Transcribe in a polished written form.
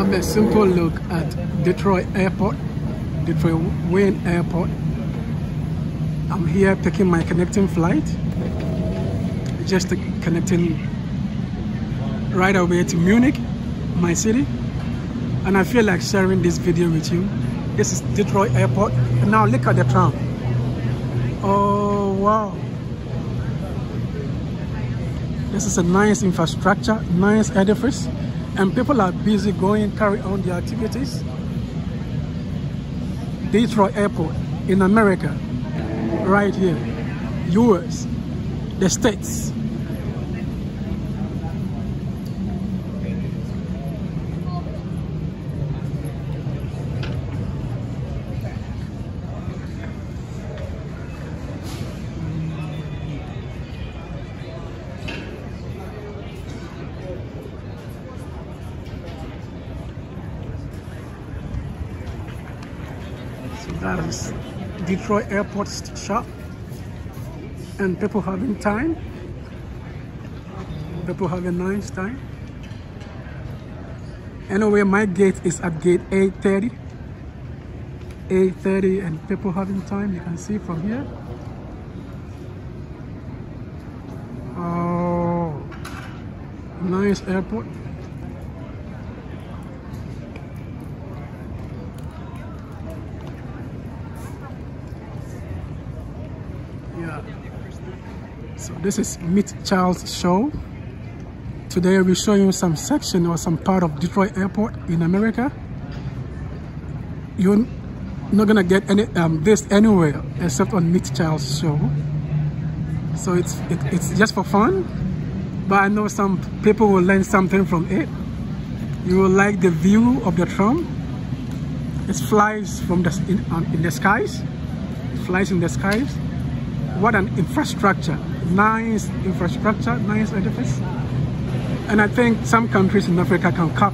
Have a simple look at Detroit Airport, Detroit Wayne Airport. I'm here taking my connecting flight, just connecting right away to Munich, my city, and I feel like sharing this video with you. This is Detroit Airport, and now look at the tram. Oh wow, this is a nice infrastructure, nice edifice, and people are busy carry on their activities. Detroit Airport in America, right here, US, the States. So that is Detroit Airport shop, and people having time. People have a nice time. Anyway, my gate is at gate 8:30. 8:30, and people having time. You can see from here. Oh, nice airport. Yeah. So this is Meet Charles show. Today we'll show you some section or some part of Detroit Airport in America. You're not gonna get any this anywhere except on Meet Charles show. So it's just for fun, but I know some people will learn something from it. You will like the view of the tram. It flies from in the skies. It flies in the skies. What an infrastructure, nice infrastructure, nice edifice. And I think some countries in Africa can copy.